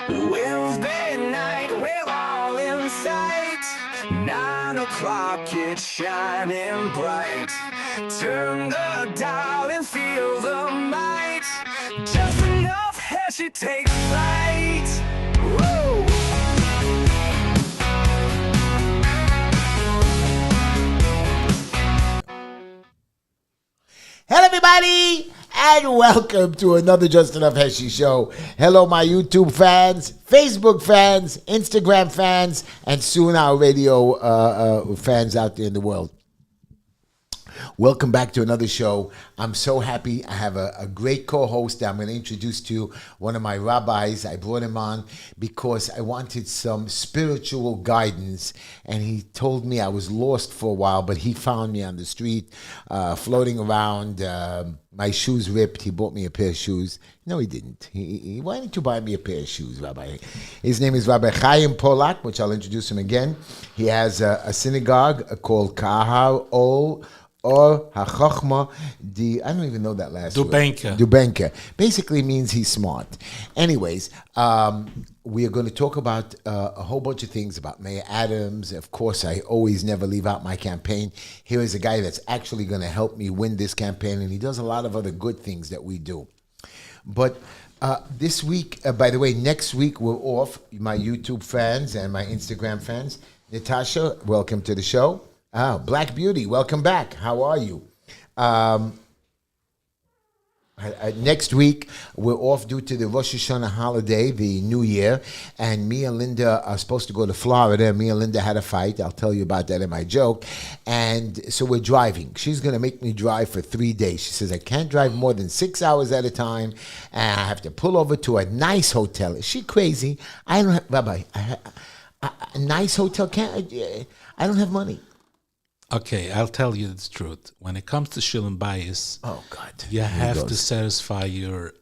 Wednesday night, we're all in sight. 9 o'clock, it's shining bright. Turn the dial and feel the might. Just enough Heshy takes flight. Woo! Hello, everybody, and welcome to another Just Enough Heshy show. Hello, my YouTube fans, Facebook fans, Instagram fans, and soon our radio fans out there in the world. Welcome back to another show. I'm so happy. I have a great co-host that I'm going to introduce to you, one of my rabbis. I brought him on because I wanted some spiritual guidance, and he told me I was lost for a while, but he found me on the street, floating around, my shoes ripped. He bought me a pair of shoes. No, he didn't. Why didn't you buy me a pair of shoes, Rabbi? His name is Rabbi Chaim Polak, which I'll introduce him again. He has a synagogue called Kahar Ol or HaChochma, I don't even know that last word. Dubenka. Basically means he's smart. Anyways, we are going to talk about a whole bunch of things about Mayor Adams. Of course, I always never leave out my campaign. Here is a guy that's actually going to help me win this campaign, and he does a lot of other good things that we do. But this week, by the way, next week we're off, my YouTube fans and my Instagram fans. Natasha, welcome to the show. Black Beauty, welcome back. How are you? Next week, we're off due to the Rosh Hashanah holiday, the New Year, and me and Linda are supposed to go to Florida. Me and Linda had a fight. I'll tell you about that in my joke. And so we're driving. She's going to make me drive for 3 days. She says, I can't drive more than 6 hours at a time, and I have to pull over to a nice hotel. Is she crazy? I don't have, Rabbi, a nice hotel, I don't have money. Okay, I'll tell you the truth. When it comes to Shalom Bayis, oh God, you have to satisfy your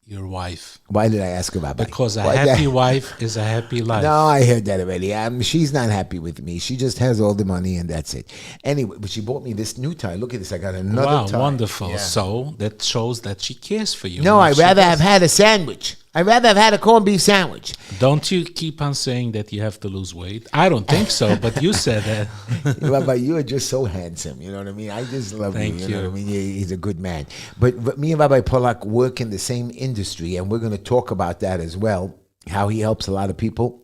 wife. Why did I ask about that? Because a happy wife is a happy life. No, I heard that already. She's not happy with me. She just has all the money and that's it. Anyway, but she bought me this new tie. Look at this. I got another tie. Wow, wonderful. Yeah. So that shows that she cares for you. No, I'd rather have had a sandwich. I'd rather have had a corned beef sandwich. Don't you keep on saying that you have to lose weight? I don't think so, but you said that. Rabbi, you are just so handsome. You know what I mean? I just love you. Thank You you. know what I mean? He's a good man. But me and Rabbi Polak work in the same industry, and we're going to talk about that as well, how he helps a lot of people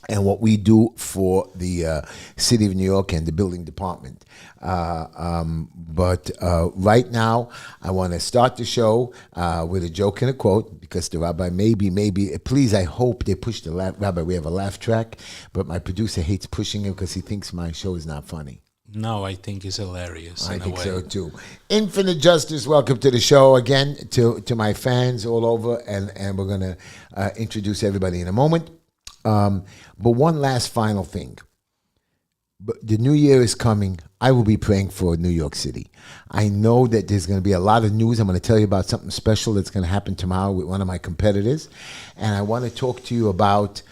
and what we do for the city of New York and the building department. But right now, I want to start the show with a joke and a quote, because the rabbi maybe, please, I hope they push the laugh. Rabbi, we have a laugh track, but my producer hates pushing it because he thinks my show is not funny. No, I think it's hilarious. I think so too. Infinite Justice, welcome to the show again, to my fans all over, and we're going to introduce everybody in a moment. But one last final thing. The new year is coming. I will be praying for New York City. I know that there's going to be a lot of news. I'm going to tell you about something special that's going to happen tomorrow with one of my competitors. And I want to talk to you about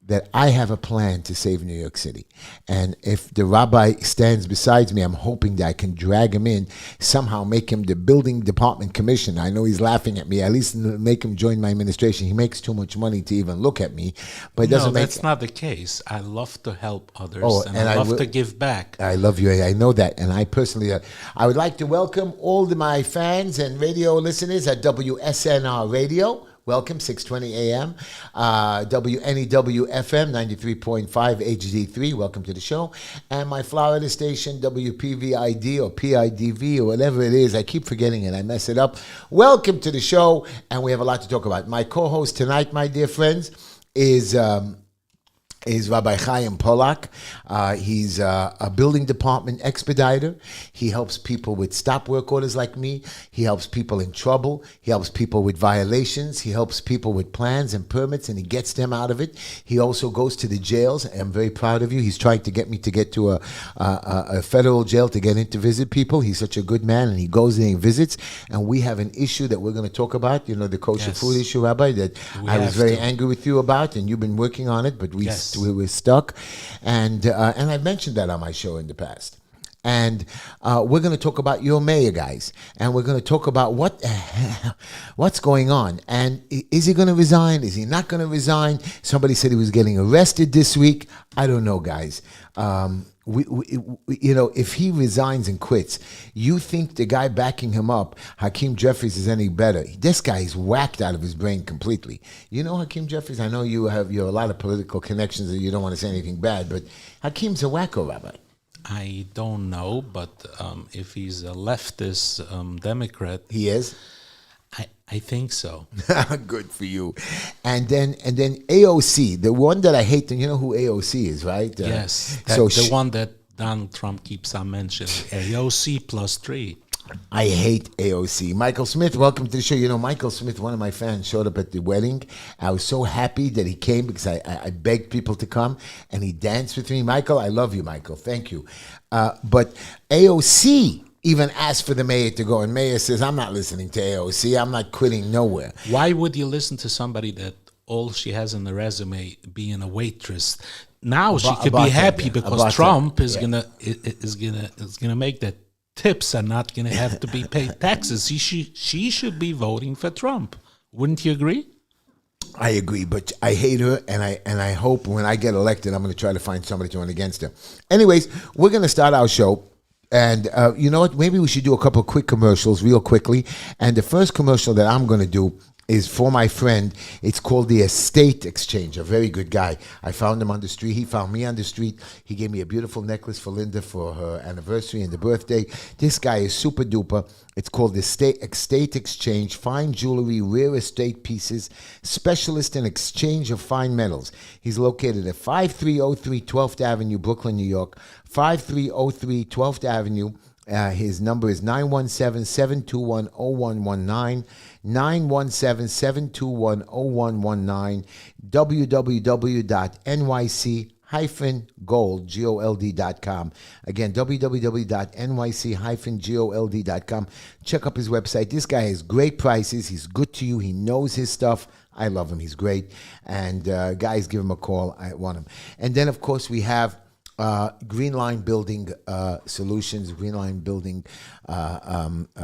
that I have a plan to save New York City. And if the rabbi stands beside me, I'm hoping that I can drag him in, somehow make him the building department commissioner. I know he's laughing at me. At least make him join my administration. He makes too much money to even look at me. But it doesn't that's not the case. I love to help others, and I love to give back. I love you. I know that. And I personally, I would like to welcome all my fans and radio listeners at WSNR Radio. Welcome, 6:20 a.m. WNEW FM 93.5 HD3. Welcome to the show. And my Florida station, WPVID or PIDV or whatever it is. I keep forgetting it. I mess it up. Welcome to the show. And we have a lot to talk about. My co-host tonight, my dear friends, is Rabbi Chaim Polak. He's a building department expediter. He helps people with stop work orders like me. He helps people in trouble. He helps people with violations. He helps people with plans and permits, and he gets them out of it. He also goes to the jails. I'm very proud of you. He's trying to get me to get to a federal jail to get in to visit people. He's such a good man, and he goes there and visits. And we have an issue that we're going to talk about, you know, the kosher food issue, Rabbi, that I was very angry with you about, and you've been working on it, but we were stuck. And I've mentioned that on my show in the past. And we're going to talk about your mayor, guys. And we're going to talk about what's going on. And is he going to resign? Is he not going to resign? Somebody said he was getting arrested this week. I don't know, guys. If he resigns and quits, you think the guy backing him up, Hakeem Jeffries, is any better? This guy is whacked out of his brain completely. You know Hakeem Jeffries? I know you have a lot of political connections and you don't want to say anything bad, but Hakeem's a wacko, Rabbi. I don't know, but if he's a leftist Democrat, He is? I think so. Good for you. And then AOC, the one that I hate, and you know who AOC is, right? Yes, the one that Donald Trump keeps on mentioning, AOC +3. I hate AOC. Michael Smith, welcome to the show. You know, Michael Smith, one of my fans, showed up at the wedding. I was so happy that he came because I begged people to come, and he danced with me. Michael, I love you, Michael. Thank you. But AOC even asked for the mayor to go, and mayor says, I'm not listening to AOC. I'm not quitting nowhere. Why would you listen to somebody that all she has in the resume being a waitress? Now she could be happy because Trump is gonna make that tips are not going to have to be paid taxes. She should be voting for Trump. Wouldn't you agree? I agree, but I hate her, and I hope when I get elected, I'm going to try to find somebody to run against her. Anyways, we're going to start our show. And you know what? Maybe we should do a couple of quick commercials real quickly. And the first commercial that I'm going to do is for my friend. It's called the Estate Exchange, a very good guy. I found him on the street. He found me on the street. He gave me a beautiful necklace for Linda for her anniversary and the birthday. This guy is super duper. It's called the Estate Exchange, fine jewelry, rare estate pieces, specialist in exchange of fine metals. He's located at 5303 12th Avenue, Brooklyn, New York. 5303 12th Avenue. His number is 917-721-0119, 917-721-0119, www.nyc-gold.com. Again, www.nyc-gold.com. Check up his website. This guy has great prices. He's good to you. He knows his stuff. I love him. He's great. And guys, give him a call. I want him. And then, of course, we have Green Line Building Solutions, Green Line Building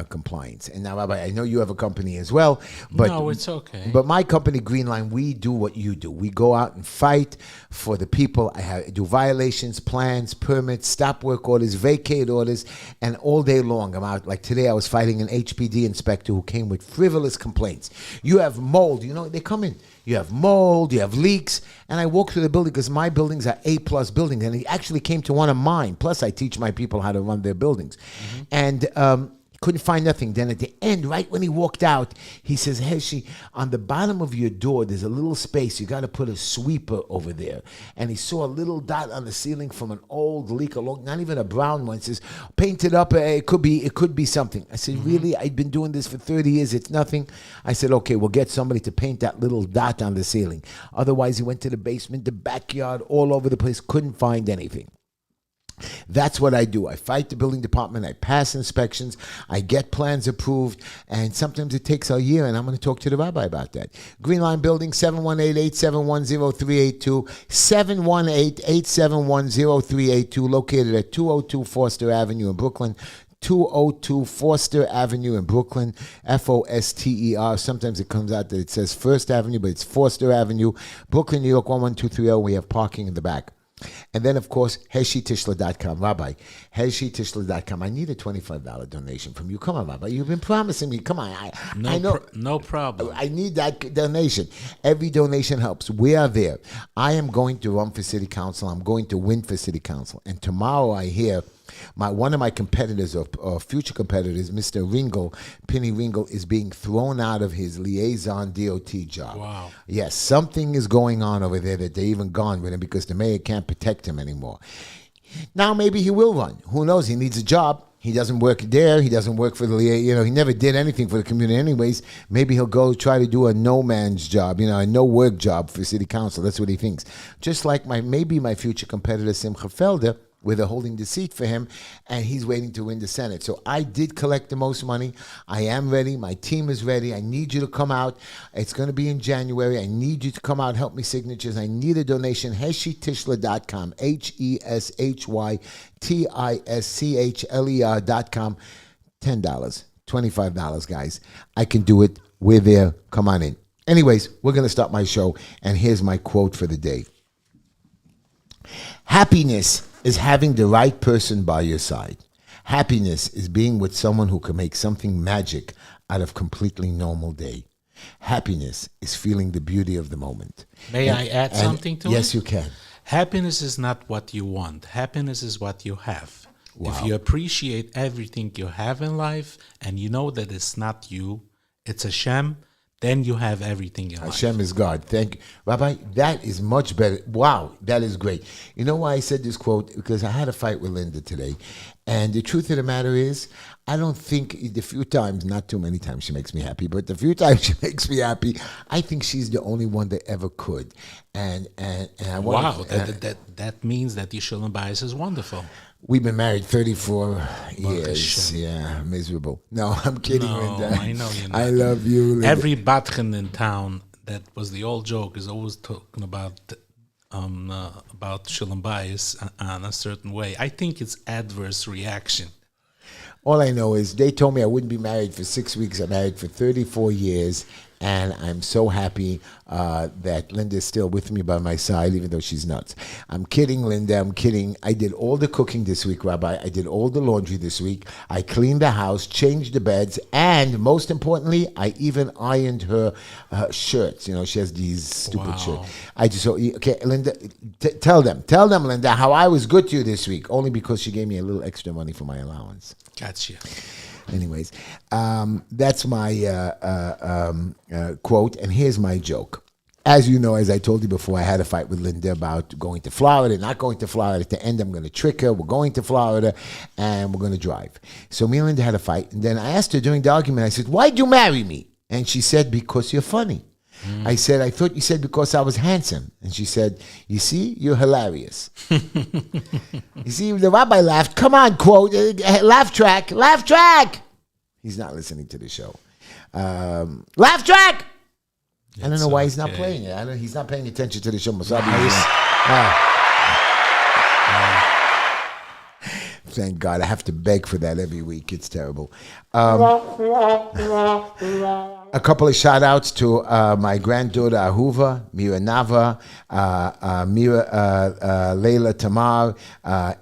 Compliance. And now, Rabbi, I know you have a company as well. But, no, it's okay. But my company, Green Line, we do what you do. We go out and fight for the people. I do violations, plans, permits, stop work orders, vacate orders, and all day long I'm out. Like today, I was fighting an HPD inspector who came with frivolous complaints. You have mold. You know, they come in. You have mold, you have leaks. And I walk through the building because my buildings are A+ buildings. And he actually came to one of mine. Plus, I teach my people how to run their buildings. Mm-hmm. And couldn't find nothing. Then at the end, right when he walked out, he says, Heshy, on the bottom of your door, there's a little space. You got to put a sweeper over there. And he saw a little dot on the ceiling from an old leak, not even a brown one. He says, paint it up. It could be something. I said, really? I've been doing this for 30 years. It's nothing. I said, okay, we'll get somebody to paint that little dot on the ceiling. Otherwise, he went to the basement, the backyard, all over the place, couldn't find anything. That's what I do. I fight the building department. I pass inspections. I get plans approved. And sometimes it takes a year, and I'm going to talk to the rabbi about that. Green Line Building, 718-871-0382, 718-871-0382, located at 202 Foster Avenue in Brooklyn. 202 Foster Avenue in Brooklyn, Foster. Sometimes it comes out that it says First Avenue, but it's Foster Avenue, Brooklyn, New York, 11230. We have parking in the back. And then, of course, HeshyTishler.com. Rabbi, HeshyTishler.com. I need a $25 donation from you. Come on, Rabbi. You've been promising me. Come on. I know. No problem. I need that donation. Every donation helps. We are there. I am going to run for city council. I'm going to win for city council. And tomorrow I hear one of my competitors, or future competitors, Mr. Ringel, Penny Ringel, is being thrown out of his liaison DOT job. Wow. Yes, something is going on over there that they even gone with him because the mayor can't protect him anymore. Now maybe he will run. Who knows? He needs a job. He doesn't work there. He doesn't work for the, he never did anything for the community anyways. Maybe he'll go try to do a no man's job, a no work job for city council. That's what he thinks. Just like maybe my future competitor, Simcha Felder, where they're holding the seat for him, and he's waiting to win the Senate. So I did collect the most money. I am ready. My team is ready. I need you to come out. It's going to be in January. I need you to come out, help me signatures. I need a donation. HeshyTishler.com. HeshyTishler.com. $10, $25, guys. I can do it. We're there. Come on in. Anyways, we're going to start my show, and here's my quote for the day. Happiness is having the right person by your side. Happiness is being with someone who can make something magic out of completely normal day. Happiness is feeling the beauty of the moment. May I add something to it? Yes, you can. Happiness is not what you want. Happiness is what you have. Wow. If you appreciate everything you have in life and you know that it's not you, it's Hashem, then you have everything in life. Hashem is God. Thank you. Rabbi, that is much better. Wow, that is great. You know why I said this quote? Because I had a fight with Linda today. And the truth of the matter is, I don't think the few times, not too many times she makes me happy, but the few times she makes me happy, I think she's the only one that ever could. And I want that means that Yishulam Bias is wonderful. We've been married 34 years. Yeah, miserable. No, I'm kidding, Linda. I know you're not. I love you, Linda. Every Batchen in town, that was the old joke, is always talking about Shalom Bias on a certain way. I think it's adverse reaction. All I know is they told me I wouldn't be married for 6 weeks. I'm married for 34 years, and I'm so happy that Linda's still with me by my side, even though she's nuts. I'm kidding, Linda. I'm kidding. I did all the cooking this week, Rabbi. I did all the laundry this week. I cleaned the house, changed the beds, and most importantly, I even ironed her shirts. You know, she has these stupid shirts. I just okay, Linda. Tell them, Linda, how I was good to you this week, only because she gave me a little extra money for my allowance. Gotcha. Anyways, that's my quote, and here's my joke. As you know, as I told you before, I had a fight with Linda about going to Florida, not going to Florida. At the end, I'm going to trick her. We're going to Florida, and we're going to drive. So me and Linda had a fight, and then I asked her during the argument, I said, why'd you marry me? And she said, because you're funny. I said, I thought you said because I was handsome. And she said, you see, you're hilarious. You see, the rabbi laughed. Come on, quote, laugh track. He's not listening to the show. Laugh track. I don't know why he's not playing it. He's not paying attention to the show. Thank God. I have to beg for that every week. It's terrible. A couple of shout outs to my granddaughter Ahuva, Mira Nava, Leila Tamar,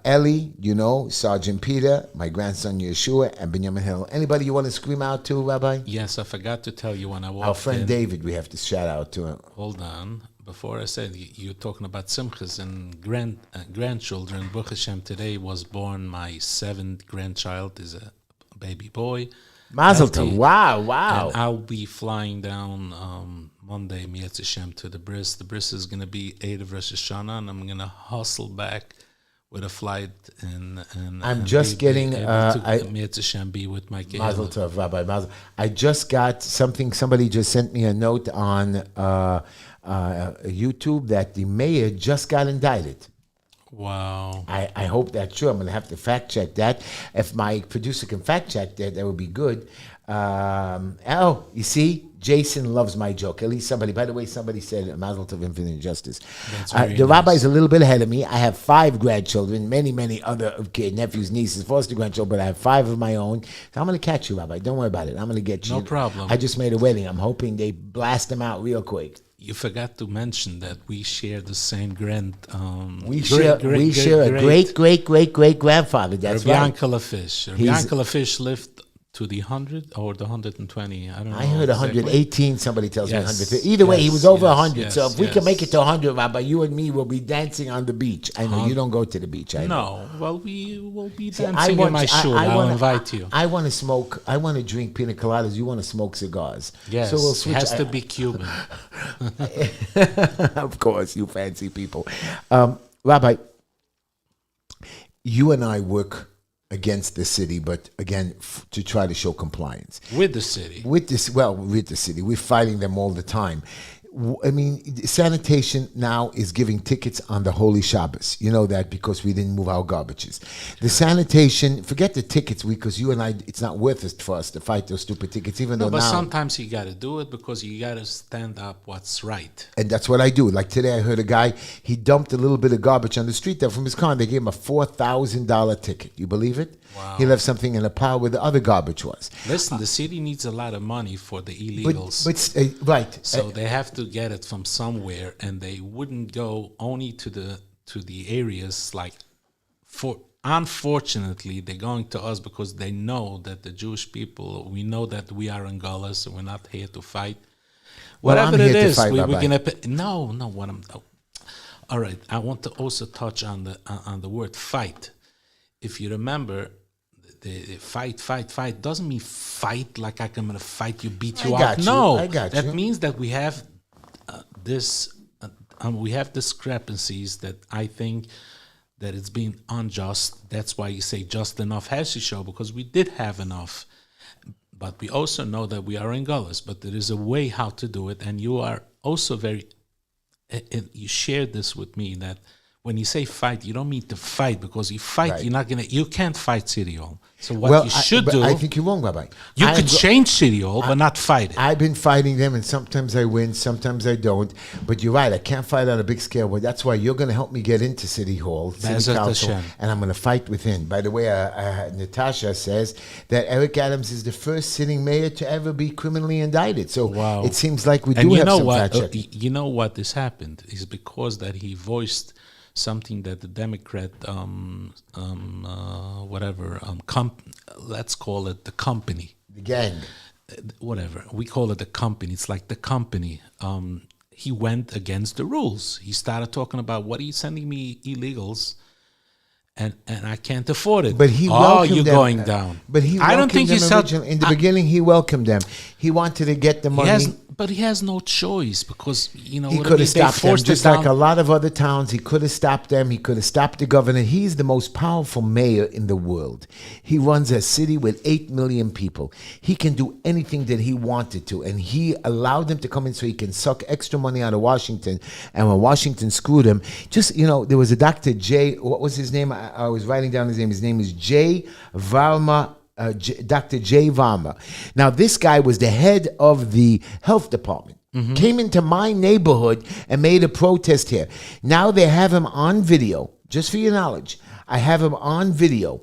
Ellie, you know, Sergeant Peter, my grandson Yeshua, and Benjamin Hill. Anybody you want to scream out to, Rabbi? Yes, I forgot to tell you when I walked in. Our friend David, we have to shout out to him. Hold on. Before I said, you're talking about simchas and grandchildren. Baruch Hashem, today was born my 7th grandchild, is a baby boy. Mazel tov. Wow. And I'll be flying down Monday, Mi'etz Hashem, to the bris. The bris is going to be 8 of Rosh Hashanah, and I'm going to hustle back with a flight. And I'm just getting... Mi'etz Hashem, be with my kid. Mazel tov, Rabbi. Mazel. I just got something, somebody just sent me a note on YouTube that the mayor just got indicted. Wow. I hope that's true. I'm going to have to fact check that. If my producer can fact check that, that would be good. You see, Jason loves my joke. At least somebody, by the way, somebody said Mazel Tov, Infinite Justice. The rabbi's a little bit ahead of me. I have 5 grandchildren, many other nephews, nieces, foster grandchildren, but I have 5 of my own. So I'm going to catch you, Rabbi. Don't worry about it. I'm going to get you. No problem. I just made a wedding. I'm hoping they blast them out real quick. You forgot to mention that we share the same we share a great grandfather. That's Rabbi right. Yankala Fish. Rabbi Yankala Fish lived to the 100 or the 120. I don't know. I heard 118. Exactly. Somebody tells me 100. Either way, he was over 100. So if we can make it to 100, Rabbi, you and me will be dancing on the beach. I know you don't go to the beach. I know. No. Well, we will be dancing in my shul. I'll invite you. I want to smoke. I want to drink pina coladas. You want to smoke cigars. Yes. So we'll switch. It has to be Cuban. Of course, you fancy people. Rabbi, you and I work against the city, but again, to try to show compliance. With the city. With the city. We're fighting them all the time. I mean, sanitation now is giving tickets on the Holy Shabbos. You know that because we didn't move our garbages. The sanitation, forget the tickets, because you and I, it's not worth it for us to fight those stupid tickets, even though But now. sometimes you got to do it because you got to stand up what's right. And that's what I do. Like today, I heard a guy, he dumped a little bit of garbage on the street there from his car, and they gave him a $4,000 ticket. You believe it? Wow. He left something in a pile where the other garbage was. Listen, the city needs a lot of money for the illegals. Right. So they have to get it from somewhere, and they wouldn't go only to the areas like unfortunately they're going to us because they know that the Jewish people, we know that we are Angolas, so we're not here to fight. Whatever it is, we're gonna pay. No, what I'm. Oh. All right, I want to also touch on the word fight. If you remember, the fight doesn't mean fight like I'm gonna fight you, beat you up. No, I got you. That means that we have we have discrepancies that I think that it's being unjust. That's why you say just enough Heshy show, because we did have enough. But we also know that we are in Gullus, but there is a way how to do it. And you are also you shared this with me, that when you say fight, you don't mean to fight, because you fight, right. You can't fight City Hall. So what you should do... I think you're wrong, Rabbi. You could change City Hall, but not fight it. I've been fighting them, and sometimes I win, sometimes I don't. But you're right, I can't fight on a big scale. But that's why you're going to help me get into City Hall, City Council, and I'm going to fight within. By the way, Natasha says that Eric Adams is the first sitting mayor to ever be criminally indicted. So it seems like we do have some fact checking. You know what this happened is because that he voiced something that the Democrat, let's call it the company. The gang. Whatever. We call it the company. It's like the company. He went against the rules. He started talking about, what are you sending me illegals? And I can't afford it. But he welcomed you're them. Going down. But he I don't think he said in the beginning. He welcomed them. He wanted to get the money. But he has no choice, because he could have stopped them, just like a lot of other towns. He could have stopped them. He could have stopped the governor. He's the most powerful mayor in the world. He runs a city with 8 million people. He can do anything that he wanted to, and he allowed them to come in so he can suck extra money out of Washington. And when Washington screwed him, there was a Dr. J. What was his name? I was writing down his name. His name is J. Varma. Dr. J. Varma. Now, this guy was the head of the health department. Mm-hmm. Came into my neighborhood and made a protest here. Now they have him on video. Just for your knowledge, I have him on video.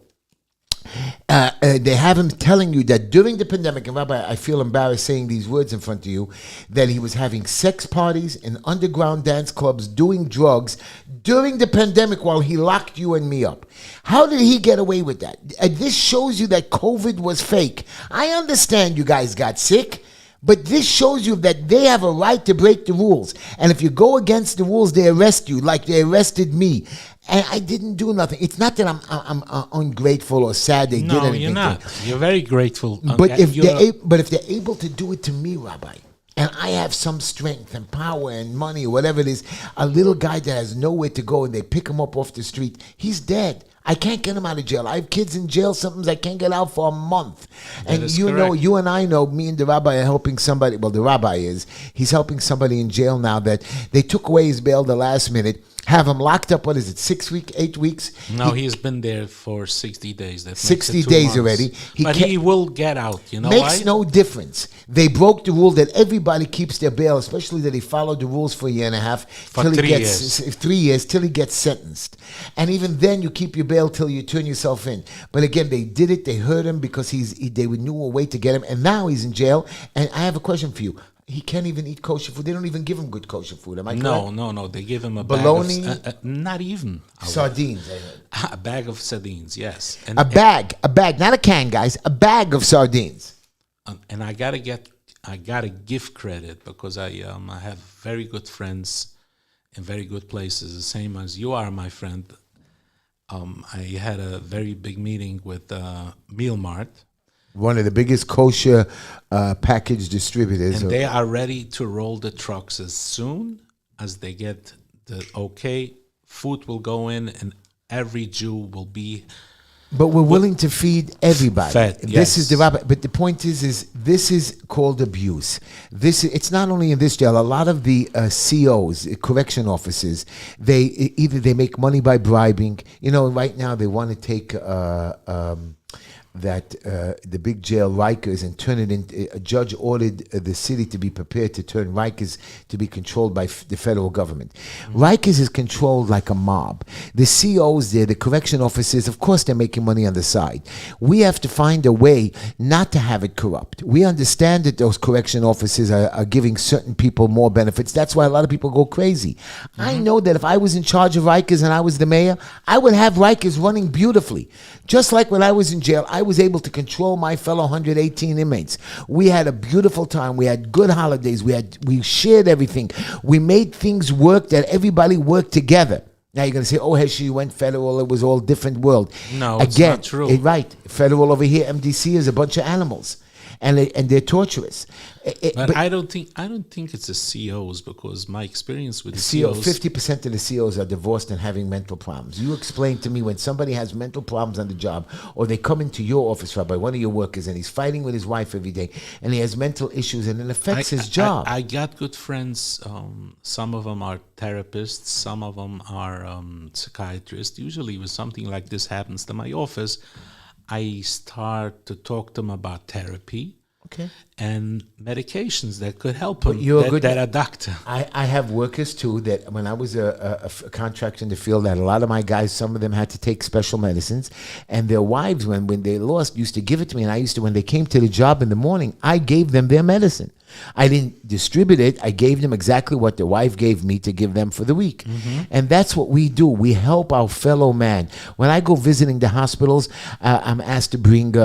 They have him telling you that during the pandemic, and Rabbi, I feel embarrassed saying these words in front of you, that he was having sex parties in underground dance clubs, doing drugs during the pandemic while he locked you and me up. How did he get away with that? This shows you that COVID was fake. I understand you guys got sick, but this shows you that they have a right to break the rules. And if you go against the rules, they arrest you, like they arrested me. And I didn't do nothing. It's not that I'm ungrateful or sad they did anything. No, you're not. You're very grateful. But if they're able to do it to me, Rabbi, and I have some strength and power and money or whatever it is, a little guy that has nowhere to go and they pick him up off the street, he's dead. I can't get him out of jail. I have kids in jail. Sometimes I can't get out for a month. And you and I know, me and the rabbi are helping somebody. Well, the rabbi he's helping somebody in jail now that they took away his bail the last minute. Have him locked up, 6 weeks, 8 weeks? No, he's been there for 60 days. That 60 days already. He will get out, you know Makes no difference. They broke the rule that everybody keeps their bail, especially that he followed the rules for a year and a half. For 3 years. 3 years, till he gets sentenced. And even then, you keep your bail till you turn yourself in. But again, they did it. They hurt him because they knew a way to get him. And now he's in jail. And I have a question for you. He can't even eat kosher food. They don't even give him good kosher food. Am I correct? No. They give him a bologna, bag of... not even. Sardines. A bag of sardines, yes. A bag, not a can, guys. A bag of sardines. And I gotta give credit, because I have very good friends in very good places, the same as you are, my friend. I had a very big meeting with Meal Mart. One of the biggest kosher package distributors. And they are ready to roll the trucks as soon as they get the okay. Food will go in, and every Jew will be But we're willing to feed everybody. This is the yes. But the point is this is called abuse. It's not only in this jail. A lot of the COs, correction officers, they make money by bribing. You know, right now they want to take the big jail Rikers and turn it into. A judge ordered the city to be prepared to turn Rikers to be controlled by the federal government. Rikers is controlled like a mob. The COs there, the correction officers, of course they're making money on the side. We have to find a way not to have it corrupt. We understand that those correction officers are giving certain people more benefits. That's why a lot of people go crazy. I know that if I was in charge of Rikers and I was the mayor, I would have Rikers running beautifully. Just like when I was in jail, I was able to control my fellow 118 inmates. We had a beautiful time. We had good holidays. We shared everything. We made things work that everybody worked together. Now you're going to say, oh, Heshy, you went federal. It was all different world. No, it's not true. Right. Federal over here, MDC is a bunch of animals. And they're torturous. But I don't think it's the COs, because my experience with the COs, 50% of the COs are divorced and having mental problems. You explain to me when somebody has mental problems on the job, or they come into your office, Rabbi, one of your workers, and he's fighting with his wife every day, and he has mental issues, and it affects his job. I got good friends. Some of them are therapists. Some of them are psychiatrists. Usually, when something like this happens to my office, I start to talk to them about therapy, and medications that could help them. That a doctor. I have workers too that when I was a contractor in the field, that a lot of my guys, some of them had to take special medicines, and their wives, when they lost, used to give it to me, and I used to, when they came to the job in the morning, I gave them their medicine. I didn't distribute it. I gave them exactly what the wife gave me to give them for the week. And that's what we do. We help our fellow man. When I go visiting the hospitals, I'm asked to bring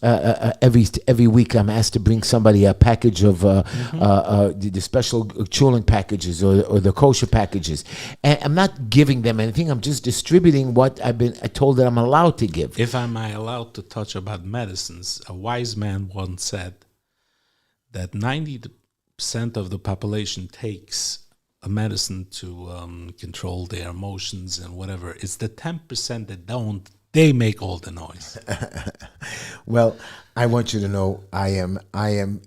every week. I'm asked to bring somebody a package of the special chulin packages or the kosher packages. And I'm not giving them anything. I'm just distributing what I told that I'm allowed to give. If I'm allowed to touch about medicines, a wise man once said that 90% of the population takes a medicine to control their emotions and whatever. It's the 10% that don't. They make all the noise. Well, I want you to know I am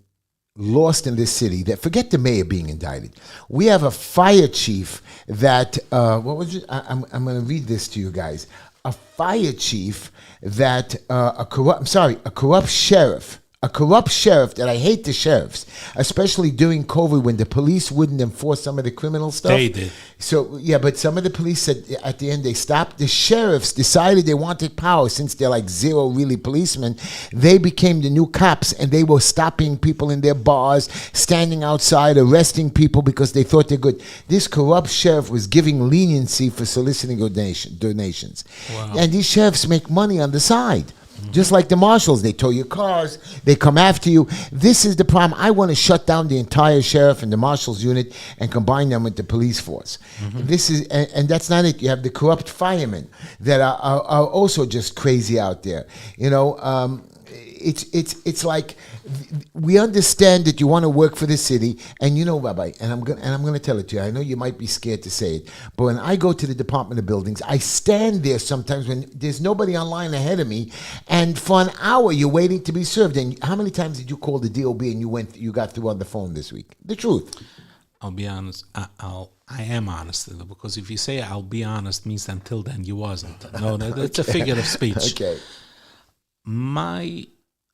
lost in this city. That forget the mayor being indicted. We have a fire chief that what was it? I'm going to read this to you guys. A fire chief that a corrupt sheriff. A corrupt sheriff that I hate the sheriffs, especially during COVID when the police wouldn't enforce some of the criminal stuff. They did. So, yeah, but some of the police said at the end they stopped. The sheriffs decided they wanted power since they're like zero really policemen. They became the new cops and they were stopping people in their bars, standing outside, arresting people because they thought they're good. This corrupt sheriff was giving leniency for soliciting donations. Wow. And these sheriffs make money on the side. Just like the marshals, they tow your cars, they come after you. This is the problem. I want to shut down the entire sheriff and the marshals unit and combine them with the police force. This is, and that's not it. You have the corrupt firemen that are also just crazy out there. You know, it's like we understand that you want to work for the city, and you know, Rabbi, and I'm going to tell it to you. I know you might be scared to say it, but when I go to the Department of Buildings, I stand there sometimes when there's nobody online ahead of me, and for an hour you're waiting to be served. And how many times did you call the DOB and you got through on the phone this week? The truth. I'll be honest. I am honest, because if you say I'll be honest means until then you wasn't. No, that's a figure of speech. Okay. My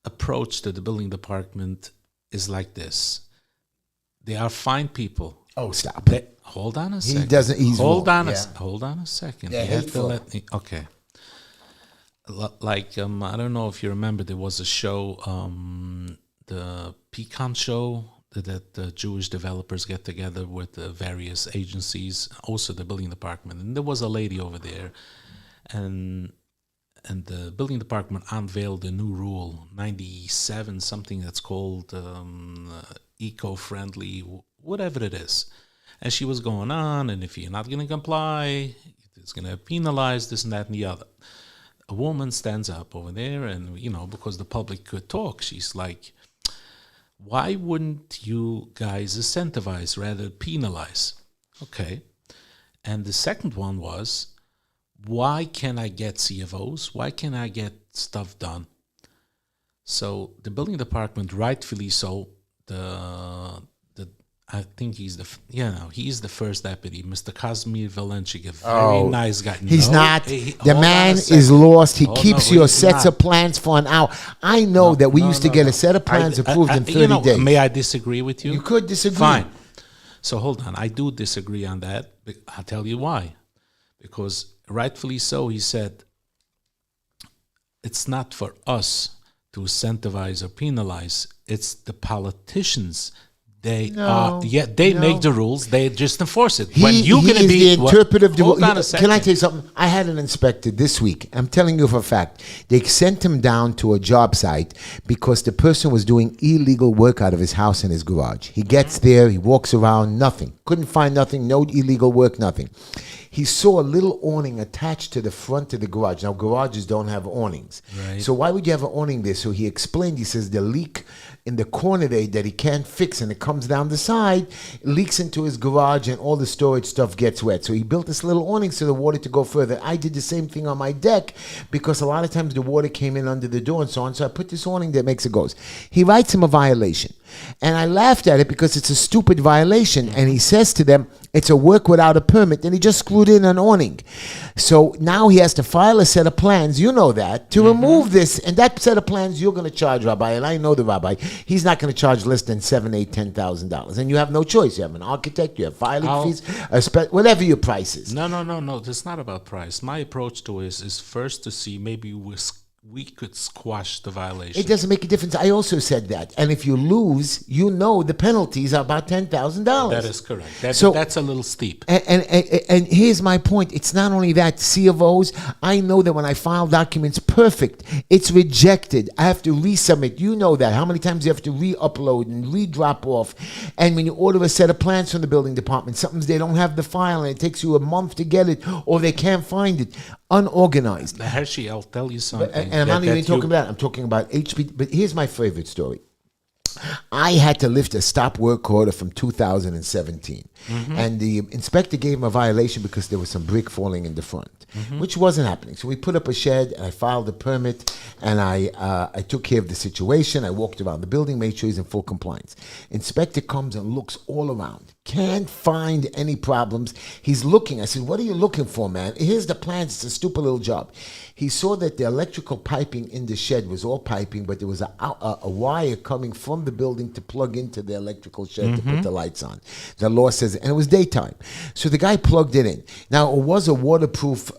approach to the building department is like this. They are fine people. Oh, stop. Hold on a second. He doesn't. He's hold wrong. on a second. Yeah, you have to hateful. let me. Okay. Like I don't know if you remember, there was a show, the Pecan Show, that the Jewish developers get together with the various agencies, also the building department, and there was a lady over there, and the building department unveiled a new rule, 97, something that's called eco-friendly, whatever it is. And she was going on, and if you're not going to comply, it's going to penalize this and that and the other. A woman stands up over there, and, you know, because the public could talk, she's like, why wouldn't you guys incentivize rather than penalize? Okay. And the second one was, why can't I get CFOs? Why can't I get stuff done? So the building department, rightfully so, I think he's the first deputy, Mr. Kazimir Valenchik, a very nice guy. He's not. The man is lost. He keeps your sets of plans for an hour. I know that we used to get a set of plans approved in 30 days. May I disagree with you? You could disagree. Fine. So hold on. I do disagree on that. I'll tell you why. Because rightfully so, he said, it's not for us to incentivize or penalize. It's the politicians. They make the rules. They just enforce it. When you're going to be the interpretive. Can I tell you something? I had an inspector this week. I'm telling you for a fact. They sent him down to a job site because the person was doing illegal work out of his house and his garage. He gets there, he walks around, nothing. Couldn't find nothing, no illegal work, nothing. He saw a little awning attached to the front of the garage. Now, garages don't have awnings. Right. So why would you have an awning there? So he explained, he says the leak in the corner there that he can't fix and it comes down the side, leaks into his garage and all the storage stuff gets wet. So he built this little awning so the water to go further. I did the same thing on my deck because a lot of times the water came in under the door and so on. So I put this awning that makes it goes. He writes him a violation. And I laughed at it because it's a stupid violation. And he says to them, it's a work without a permit. And he just screwed in an awning. So now he has to file a set of plans, you know that, to remove this. And that set of plans you're going to charge, Rabbi. And I know the Rabbi. He's not going to charge less than $7,000, $8,000, $10,000. And you have no choice. You have an architect, you have filing fees, whatever your price is. No. It's not about price. My approach to it is first to see maybe we could squash the violation. It doesn't make a difference. I also said that. And if you lose, you know the penalties are about $10,000. That is correct. That's a little steep. And here's my point. It's not only that. C of O's, I know that when I file documents, perfect. It's rejected. I have to resubmit. You know that. How many times you have to re-upload and re-drop off. And when you order a set of plans from the building department, sometimes they don't have the file and it takes you a month to get it or they can't find it. Unorganized. Heshy, I'll tell you something. And I'm not even talking about that. I'm talking about HP. But here's my favorite story. I had to lift a stop work order from 2017. And the inspector gave him a violation because there was some brick falling in the front, which wasn't happening. So we put up a shed, and I filed a permit, and I took care of the situation. I walked around the building, made sure he's in full compliance. Inspector comes and looks all around. Can't find any problems. He's looking. I said, what are you looking for, man? Here's the plans. It's a stupid little job. He saw that the electrical piping in the shed was all piping, but there was a wire coming from the building to plug into the electrical shed to put the lights on. The law says, and it was daytime. So the guy plugged it in. Now, it was a waterproof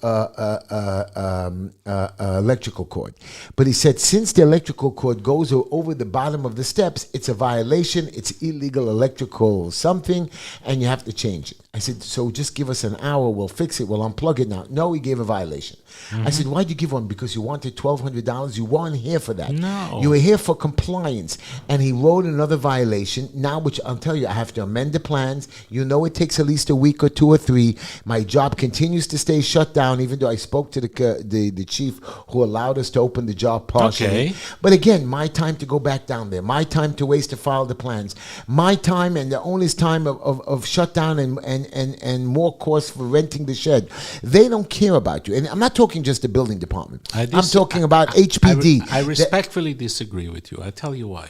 electrical cord. But he said, since the electrical cord goes over the bottom of the steps, it's a violation, it's illegal electrical something, and you have to change it. I said, so just give us an hour, we'll fix it, we'll unplug it now. No, he gave a violation. I said, why'd you give one? Because you wanted $1,200? You weren't here for that. No. You were here for compliance. And he wrote another violation, now which I'll tell you, I have to amend the plans. You know it takes at least a week or 2 or 3. My job continues to stay shut down, even though I spoke to the chief who allowed us to open the job partially. Okay. But again, my time to go back down there, my time to waste to file the plans, my time and the owner's time of shutdown and more costs for renting the shed. They don't care about you. And I'm not talking just the building department. I'm talking about HPD. I respectfully disagree with you. I tell you why.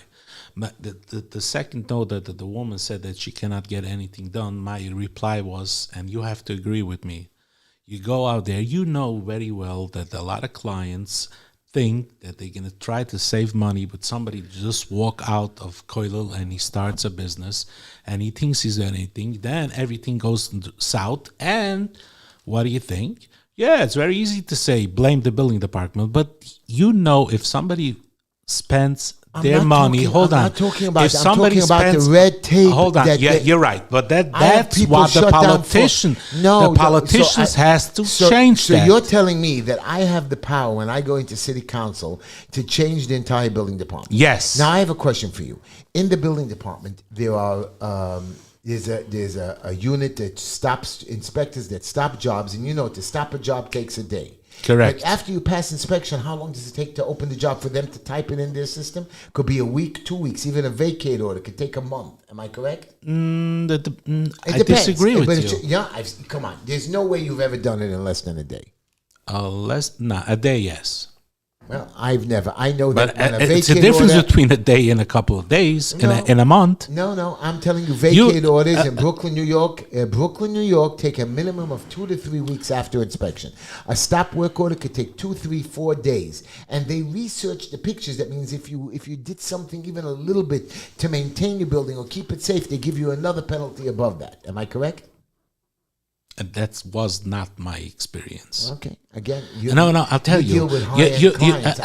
The second note that the woman said that she cannot get anything done, my reply was, and you have to agree with me, you go out there, you know very well that a lot of clients think that they're going to try to save money, but somebody just walk out of Koilel and he starts a business and he thinks he's anything, then everything goes south. And what do you think? Yeah, it's very easy to say blame the building department, but you know if somebody spends their money. I'm not talking about the red tape. Hold on. You're right. But that's what the politicians has to change that. So you're telling me that I have the power when I go into city council to change the entire building department? Yes. Now I have a question for you. In the building department, there are there's a unit that stops inspectors that stop jobs, and you know to stop a job takes a day. Correct. But after you pass inspection, how long does it take to open the job for them to type it in their system? Could be a week, 2 weeks, even a vacate order could take a month. Am I correct? I disagree with you. Come on. There's no way you've ever done it in less than a day. A day, yes. Well, I know But that when a it's a vacate difference order, between a day and a couple of days No. in a month. No, I'm telling you, vacate orders in Brooklyn, New York take a minimum of 2 to 3 weeks after inspection. A stop work order could take 2, 3, 4 days. And they research the pictures. That means if you did something even a little bit to maintain your building or keep it safe, they give you another penalty above that. Am I correct? And that was not my experience. Okay. Again, I'll tell you. Deal with high-end clients.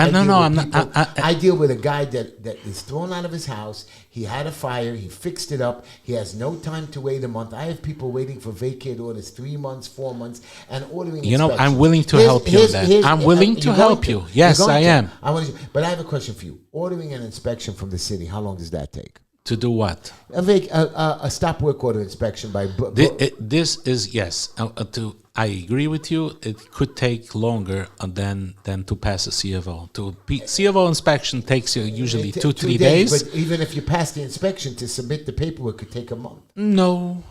I deal with a guy that is thrown out of his house. He had a fire. He fixed it up. He has no time to wait a month. I have people waiting for vacate orders 3 months, 4 months, and ordering inspections. I'm willing to help you with that. I'm willing to help you. Yes, I am. But I have a question for you. Ordering an inspection from the city, how long does that take? To do what? A stop work order inspection by... This is, yes. I agree with you. It could take longer than to pass a CFO. CFO inspection takes you usually 2-3 days. But even if you pass the inspection, to submit the paperwork could take a month. No.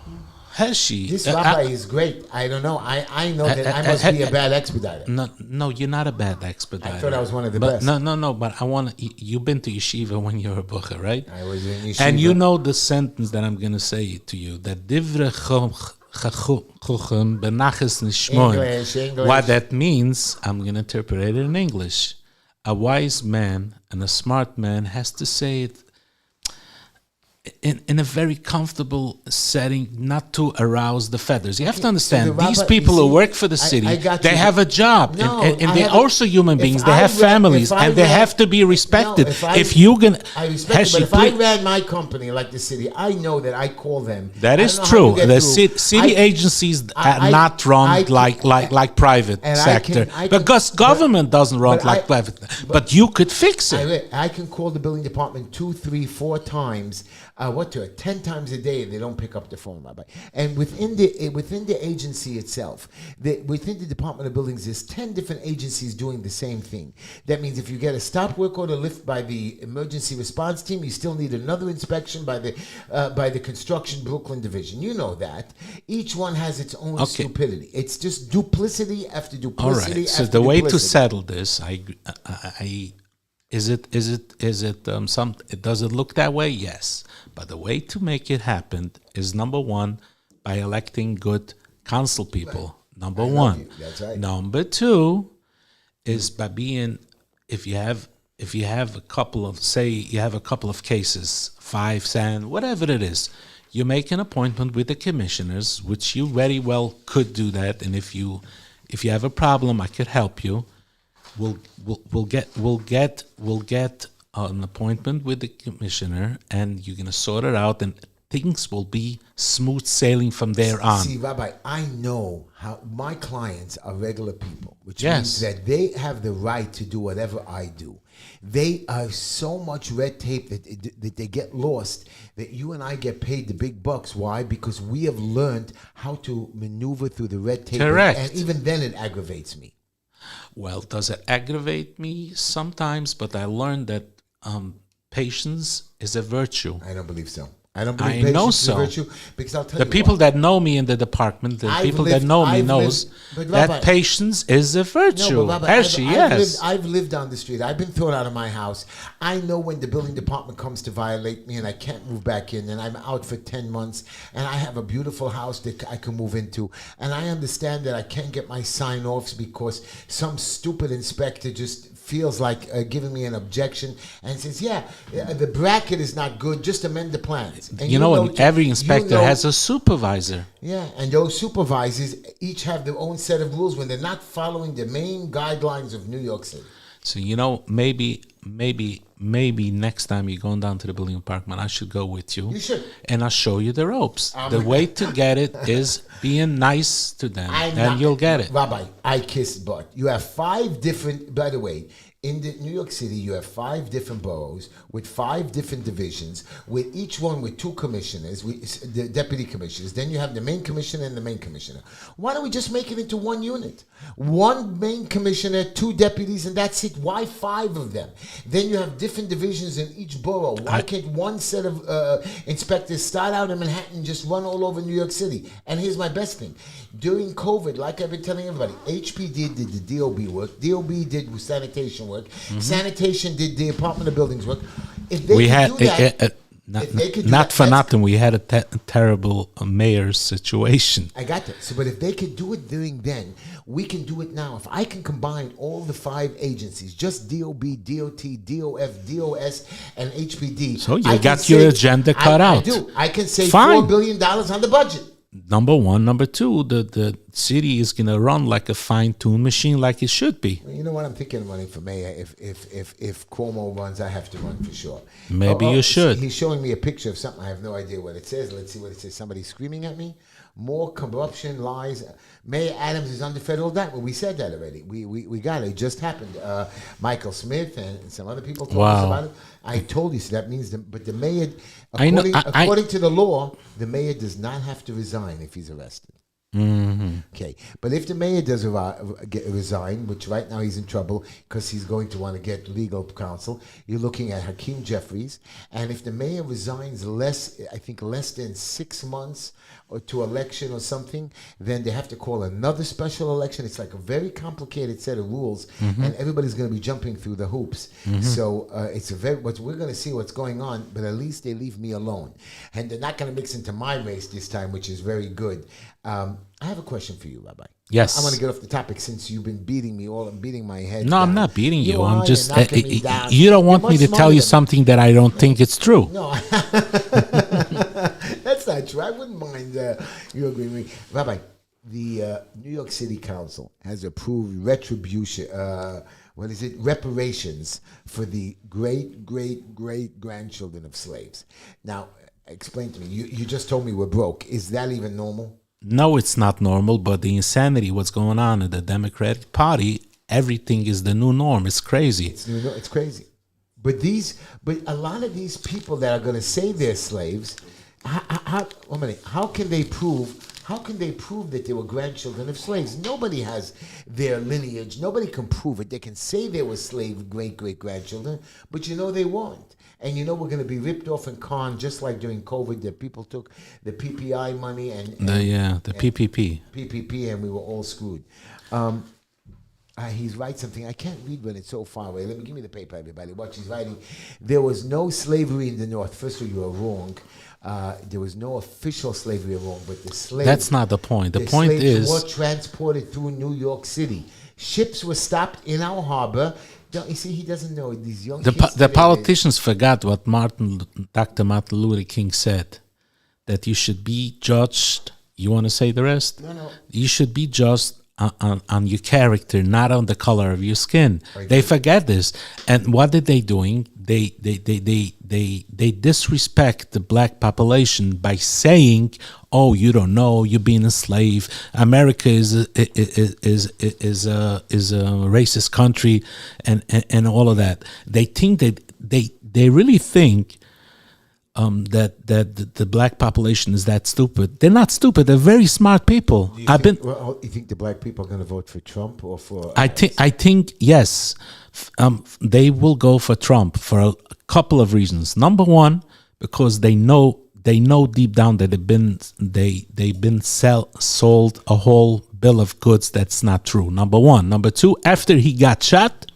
Heshy. This rabbi is great. I don't know. I know that I must be a bad expediter. No, you're not a bad expediter. I thought I was one of the best. No. But you've been to yeshiva when you were a bucher, right? I was in yeshiva. And you know the sentence that I'm going to say to you, that divrei chochem benachas nishmoin. What that means, I'm going to interpret it in English. A wise man and a smart man has to say it in a very comfortable setting, not to arouse the feathers. You have to understand, these people who work for the city, they have a job, and they're also human beings. They have families, and they have to be respected. If you can, but if I ran my company like the city, I know that I call them. That is true. The city agencies are not run like private sector, because government doesn't run like private. But you could fix it. I can call the building department 2, 3, 4 times. 10 times a day, they don't pick up the phone, Rabbi. And within the agency itself, within the Department of Buildings, there's 10 different agencies doing the same thing. That means if you get a stop work order lift by the emergency response team, you still need another inspection by the construction Brooklyn division. You know that. Each one has its own stupidity. It's just duplicity after duplicity. All right. So the way to settle this, does it look that way? Yes. But the way to make it happen is, number one, by electing good council people. Number one. That's right. Number two is by being, if you have a couple of cases, 5, 10, whatever it is, you make an appointment with the commissioners, which you very well could do that. And if you have a problem, I could help you. We'll get an appointment with the commissioner, and you're going to sort it out, and things will be smooth sailing from there on. See, Rabbi, I know how my clients are regular people, which means that they have the right to do whatever I do. They are so much red tape that they get lost, that you and I get paid the big bucks. Why? Because we have learned how to maneuver through the red tape. Correct. And even then it aggravates me. Well, does it aggravate me? Sometimes, but I learned that patience is a virtue. I don't believe so. I don't believe patience is a virtue, because I'll tell you the people that know me in the department, that know me knows that patience is a virtue. No, I've lived on the street. I've been thrown out of my house. I know when the building department comes to violate me and I can't move back in, and I'm out for 10 months, and I have a beautiful house that I can move into, and I understand that I can't get my sign-offs because some stupid inspector just feels like giving me an objection and says, the bracket is not good, just amend the plans. And every inspector has a supervisor. Yeah, and those supervisors each have their own set of rules when they're not following the main guidelines of New York City. So, maybe next time you're going down to the building department, I should go with you. You should. And I'll show you the ropes. The way to get it is being nice to them, you'll get it. Rabbi, I kiss butt. You have 5 different, by the way, In New York City, you have 5 different boroughs with 5 different divisions, with each one with 2 commissioners, the deputy commissioners. Then you have the main commissioner and the main commissioner. Why don't we just make it into one unit? One main commissioner, 2 deputies, and that's it. Why 5 of them? Then you have different divisions in each borough. Why can't one set of inspectors start out in Manhattan and just run all over New York City? And here's my best thing. During COVID, like I've been telling everybody, HPD did the DOB work. DOB did sanitation work. Sanitation did the Department of Buildings work. If they could do that, not for nothing, we had a terrible mayor's situation. I got that. So, but if they could do it during then, we can do it now. If I can combine all the 5 agencies, just DOB, DOT, DOF, DOS, and HPD. So you got your agenda cut out. I do. I can save $4 billion on the budget. Number one. Number two, the city is going to run like a fine-tuned machine, like it should be. You know what? I'm thinking of running for mayor. If Cuomo runs, I have to run for sure. Maybe you should. He's showing me a picture of something. I have no idea what it says. Let's see what it says. Somebody screaming at me. More corruption, lies. Mayor Adams is under federal indictment. We said that already. We got it. It just happened. Michael Smith and some other people told us about it. I told you, so that means, but the mayor, according to the law, the mayor does not have to resign if he's arrested. Mm-hmm. Okay, but if the mayor does resign, which right now he's in trouble because he's going to want to get legal counsel, you're looking at Hakeem Jeffries, and if the mayor resigns less than 6 months or to election or something, then they have to call another special election. It's like a very complicated set of rules, and everybody's going to be jumping through the hoops. So but we're going to see what's going on, but at least they leave me alone. And they're not going to mix into my race this time, which is very good. I have a question for you, Rabbi. Yes. I'm going to get off the topic since you've been beating me all. I'm beating my head. No, down. I'm not beating you. I'm just. Me you don't want me to tell you something that I don't think it's true. No, that's not true. I wouldn't mind you agreeing with me. Rabbi, the New York City Council has approved retribution. Reparations for the great-great-great-grandchildren of slaves. Now, explain to me. You just told me we're broke. Is that even normal? No, it's not normal, but the insanity, what's going on in the Democratic Party, everything is the new norm. It's crazy. It's crazy. But a lot of these people that are going to say they're slaves, how can they prove that they were grandchildren of slaves? Nobody has their lineage. Nobody can prove it. They can say they were slave great-great-grandchildren, but they weren't. And we're going to be ripped off and conned, just like during COVID, that people took the PPI money and the PPP. PPP, and we were all screwed. He's writing something. I can't read when it's so far away. Give me the paper, everybody. Watch, he's writing. There was no slavery in the North. First of all, you are wrong. There was no official slavery wrong, but the slaves... That's not the point. The point is... were transported through New York City. Ships were stopped in our harbor. You see, he doesn't know. These young kids... The politicians forgot what Dr. Martin Luther King said, that you should be judged. You want to say the rest? No. You should be judged on your character, not on the color of your skin. They forget this. And what are they doing? They disrespect the black population by saying, "Oh, you don't know, you're being a slave. America is a racist country," and all of that. They think that they really think that the black population is that stupid. They're not stupid. They're very smart people. You think the black people are going to vote for Trump or for? I think yes, they will go for Trump for a couple of reasons. Number one, because they know deep down that they've been sold a whole bill of goods that's not true. Number one. Number two, after he got shot,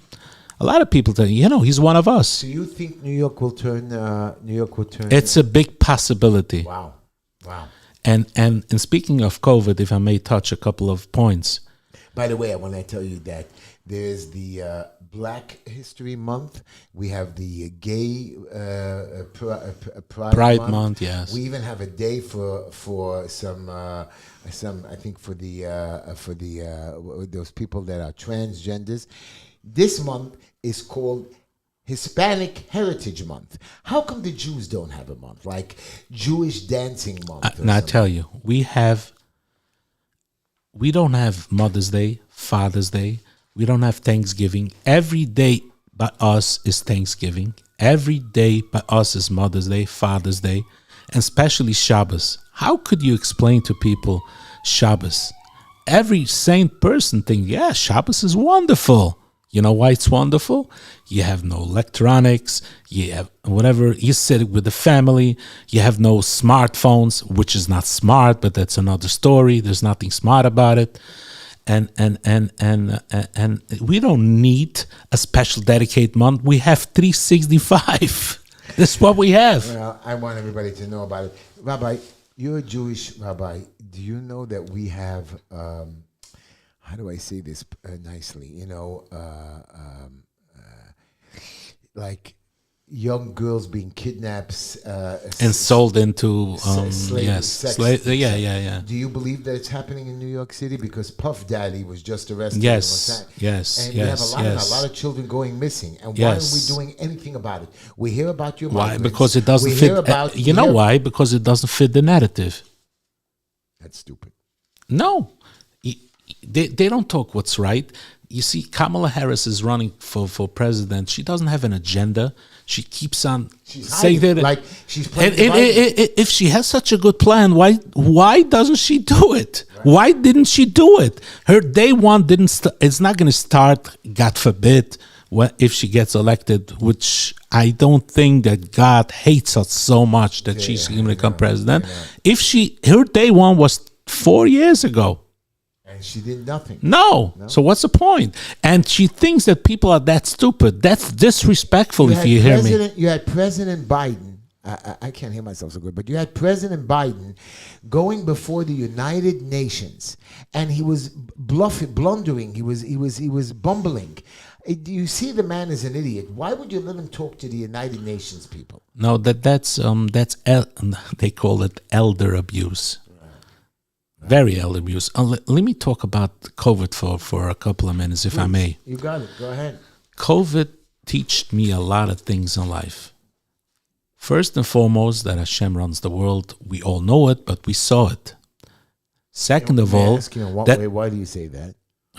a lot of people tell he's one of us. So you think New York will turn? It's a big possibility. Wow. And speaking of COVID, if I may touch a couple of points. By the way, I want to tell you that there's the Black History Month. We have the Gay Pride Month. Yes. We even have a day for some I think for those people that are transgenders. This month is called Hispanic Heritage Month. How come the Jews don't have a month, like Jewish Dancing Month? Now I tell you, we don't have Mother's Day, Father's Day. We don't have Thanksgiving. Every day by us is Thanksgiving. Every day by us is Mother's Day, Father's Day, and especially Shabbos. How could you explain to people Shabbos? Every sane person thinks, yeah, Shabbos is wonderful. You know why it's wonderful? You have no electronics, you have whatever, you sit with the family, you have no smartphones, which is not smart, but that's another story. There's nothing smart about it. And we don't need a special dedicated month. We have 365. That's what we have. Well, I want everybody to know about it. Rabbi, you're a Jewish rabbi. Do you know that we have, how do I say this nicely? You know, like young girls being kidnapped and sold into slavery, yeah. Do you believe that it's happening in New York City? Because Puff Daddy was just arrested. Yes. And we have a lot of children going missing. And why aren't we doing anything about it? We hear about your migrants. Why? Because it doesn't fit. You know why? Because it doesn't fit the narrative. That's stupid. No, they don't talk what's right. You see, Kamala Harris is running for president. She doesn't have an agenda. She keeps on saying that. Like she's playing. If she has such a good plan, why doesn't she do it? Right. Why didn't she do it? Her day one didn't. It's not going to start. God forbid, if she gets elected, which I don't think that God hates us so much that she's going to become president. If her day one was 4 years ago. And she did nothing. No. So what's the point? And she thinks that people are that stupid. That's disrespectful if you hear me. You had President Biden. I can't hear myself so good, but you had President Biden going before the United Nations, and he was blundering. He was bumbling. You see, the man is an idiot. Why would you let him talk to the United Nations people? No, that's they call it elder abuse. Very elder abuse. Let me talk about COVID for a couple of minutes, if I may. You got it. Go ahead. COVID taught me a lot of things in life. First and foremost, that Hashem runs the world. We all know it, but we saw it. Second of all, why do you say that?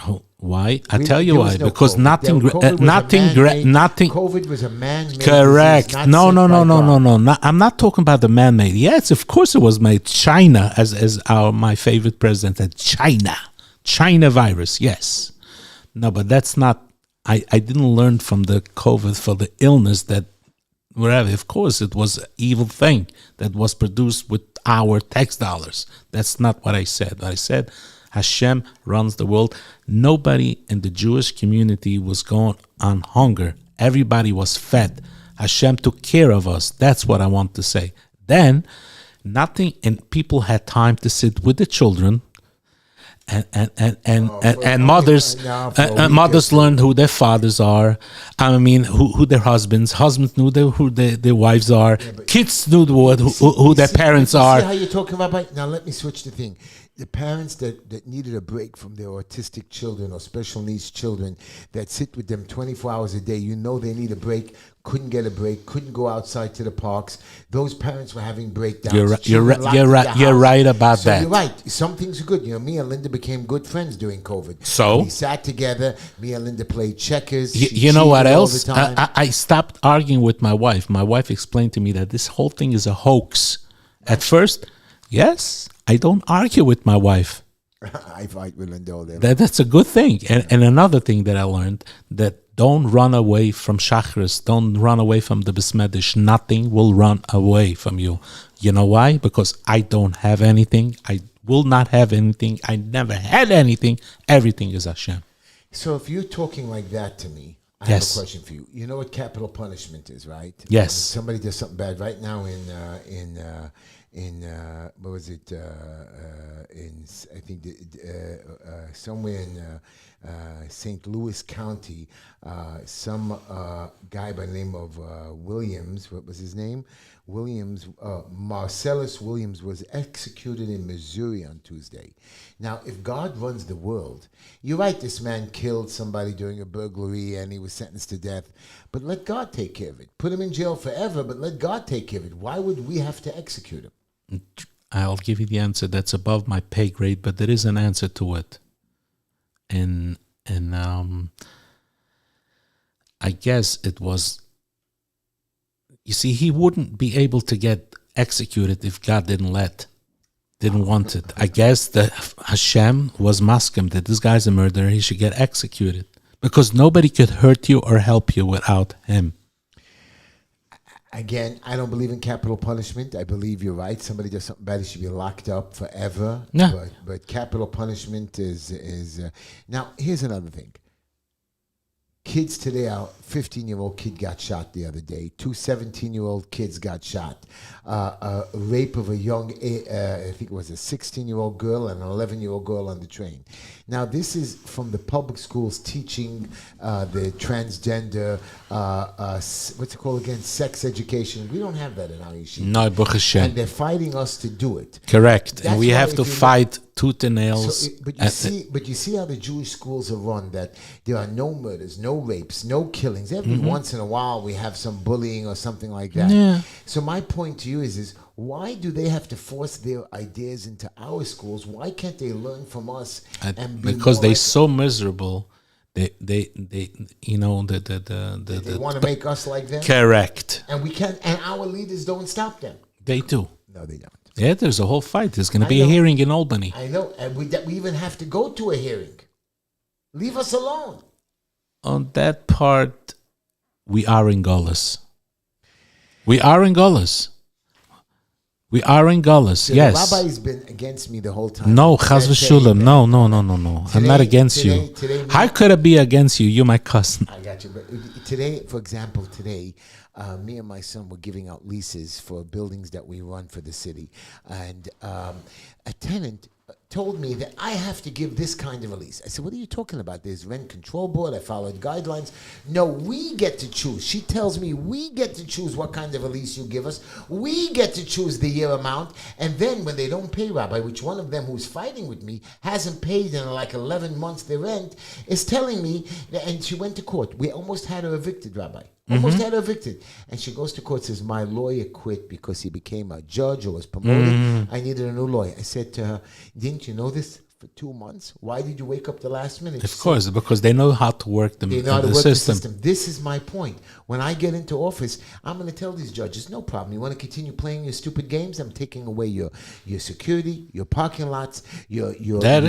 Oh, why? I tell you why. Because nothing. COVID was a man-made. Correct. No. I'm not talking about the man-made. Yes, of course it was made. China, as my favorite president said, China virus. Yes. No, but that's not. I didn't learn from the COVID for the illness that whatever. Of course, it was an evil thing that was produced with our tax dollars. That's not what I said. What I said. Hashem runs the world. Nobody in the Jewish community was going on hunger. Everybody was fed. Hashem took care of us. That's what I want to say. Then, nothing, and people had time to sit with the children, and mothers learned who their fathers are. I mean, who their husbands knew who their wives are. Kids knew who their parents are. See how you're talking about? Now let me switch the thing. The parents that needed a break from their autistic children or special needs children that sit with them 24 hours a day, you know they need a break, couldn't get a break, couldn't go outside to the parks. Those parents were having breakdowns. You're right about that. You're right. Some things are good. You know, me and Linda became good friends during COVID. So? We sat together. Me and Linda played checkers. You know what else? I stopped arguing with my wife. My wife explained to me that this whole thing is a hoax. At first, yes, I don't argue with my wife. I fight with Linda all day. That's a good thing. And another thing that I learned, that don't run away from Shachris. Don't run away from the Besmedish. Nothing will run away from you. You know why? Because I don't have anything. I will not have anything. I never had anything. Everything is Hashem. So if you're talking like that to me, I have a question for you. You know what capital punishment is, right? Yes. Somebody does something bad right now in what was it? In I think somewhere in St. Louis County, some guy by the name of Williams. What was his name? Marcellus Williams was executed in Missouri on Tuesday. Now, if God runs the world, you're right, this man killed somebody during a burglary and he was sentenced to death, but let God take care of it. Put him in jail forever, but let God take care of it. Why would we have to execute him? I'll give you the answer that's above my pay grade, but there is an answer to it. And I guess it was. You see, he wouldn't be able to get executed if God didn't want it. I guess that Hashem was masking that this guy's a murderer. He should get executed because nobody could hurt you or help you without him. Again, I don't believe in capital punishment. I believe you're right. Somebody does something bad, he should be locked up forever. Yeah. But capital punishment is now. Here's another thing. Kids today, a 15-year-old kid got shot the other day. 2 17-year-old kids got shot. A rape of a young, I think it was a 16-year-old girl and an 11-year-old girl on the train. Now, this is from the public schools teaching the transgender, what's it called again? Sex education. We don't have that in our yeshiva. No, Baruch Hashem. And they're fighting us to do it. Correct. That's and we why have to fight tooth and nails. But you see how the Jewish schools are run, that there are no murders, no rapes, no killings. Every once in a while we have some bullying or something like that. Yeah. So my point to you is why do they have to force their ideas into our schools? Why can't they learn from us? And because they're so miserable. They you know they want to make us like them. Correct. And we can't. And our leaders don't stop them. They do. No, they don't. Yeah, there's a whole fight. There's going to be a hearing in Albany. I know, and we even have to go to a hearing. Leave us alone. On that part, we are in Gullus. We are in Gullus. We are in Gullus, yes. The rabbi's been against me the whole time. No, Chaz v'shulam. No. I'm not against you. How could I be against you? You're my cousin. I got you. But today, for example, me and my son were giving out leases for buildings that we run for the city. And a tenant told me that I have to give this kind of a lease. I said, what are you talking about? There's rent control board. I followed guidelines. No, we get to choose. She tells me we get to choose what kind of a lease you give us. We get to choose the year amount. And then when they don't pay, Rabbi, which one of them who's fighting with me hasn't paid in like 11 months their rent, is telling me that, and she went to court. We almost had her evicted, Rabbi. Almost had her evicted. And she goes to court, says, my lawyer quit because he became a judge or was promoted. I needed a new lawyer. I said to her, didn't you know this for 2 months? Why did you wake up the last minute? Of course, because they know how to work the system. This is my point. When I get into office, I'm going to tell these judges, no problem. You want to continue playing your stupid games? I'm taking away your security, your parking lots, your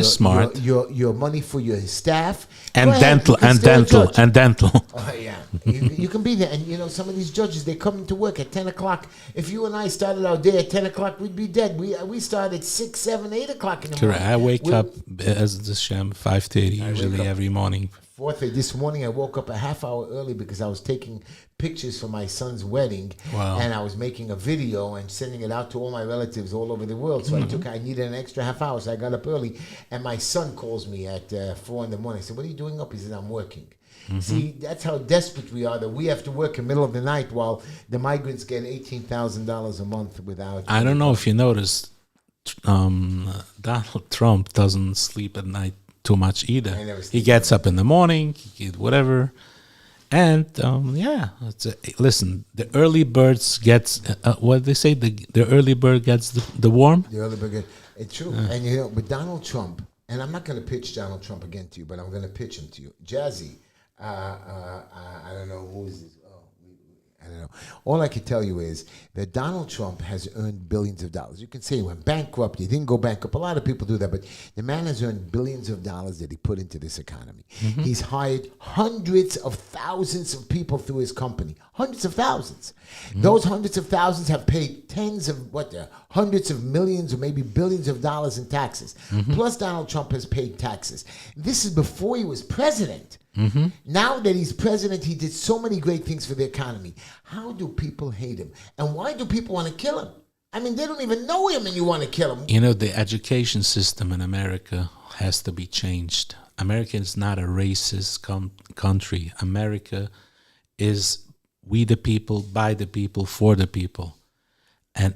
smart. Your money for your staff. And dental. Oh, yeah. You can be there. And, you know, some of these judges, they come into work at 10 o'clock. If you and I started our day at 10 o'clock, we'd be dead. We start at 6, 7, 8 o'clock in the morning. Correct. I wake up as the Shem 5:30 usually every morning. 4:30. This morning I woke up a half hour early because I was taking pictures for my son's wedding. Wow. And I was making a video and sending it out to all my relatives all over the world. So I needed an extra half hour, so I got up early. And my son calls me at 4 in the morning. I said, what are you doing up? He says, I'm working. See, that's how desperate we are, that we have to work in the middle of the night while the migrants get $18,000 a month without... I don't know if you noticed, Donald Trump doesn't sleep at night too much either. He gets up in the morning, whatever. And listen, the early birds gets what they say. The early bird gets the worm. The early bird, it's true. And you know, with Donald Trump, and I'm not going to pitch Donald Trump again to you, but I'm going to pitch him to you, Jazzy. I don't know who is this. I don't know. All I can tell you is that Donald Trump has earned billions of dollars. You can say he went bankrupt. He didn't go bankrupt. A lot of people do that. But the man has earned billions of dollars that he put into this economy. He's hired hundreds of thousands of people through his company. Hundreds of thousands. Those hundreds of thousands have paid hundreds of millions or maybe billions of dollars in taxes. Plus Donald Trump has paid taxes. This is before he was president. Now that he's president, he did so many great things for the economy. How do people hate him? And why do people want to kill him? I mean, they don't even know him and you want to kill him. You know, the education system in America has to be changed. America is not a racist country. America is we the people, by the people, for the people. And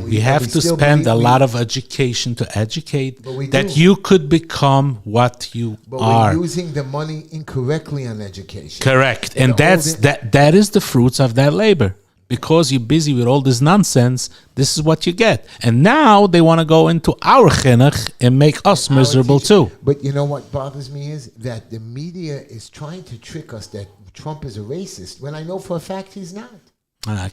we have to spend a lot of education to educate that you could become what you are. We're using the money incorrectly on education. Correct. And that is the fruits of that labor. Because you're busy with all this nonsense, this is what you get. And now they want to go into our chinuch and make us miserable too. But you know what bothers me is that the media is trying to trick us that Trump is a racist when I know for a fact he's not.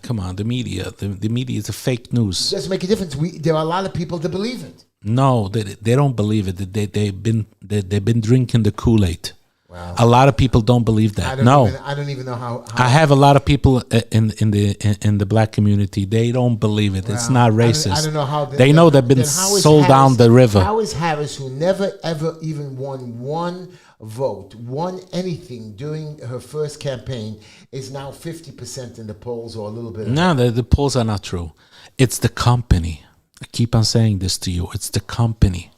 Come on, the media. The media is a fake news. It doesn't make a difference. There are a lot of people that believe it. No, they don't believe it. They've been drinking the Kool-Aid. Wow. A lot of people don't believe that. I don't even know how. I have a lot of people in the black community. They don't believe it. Wow. It's not racist. I don't know how. They know they've been sold down the river. How is Harris, who never ever even won one vote, won anything during her first campaign, is now 50% in the polls or a little bit? No, the polls are not true. It's the company. I keep on saying this to you. It's the company.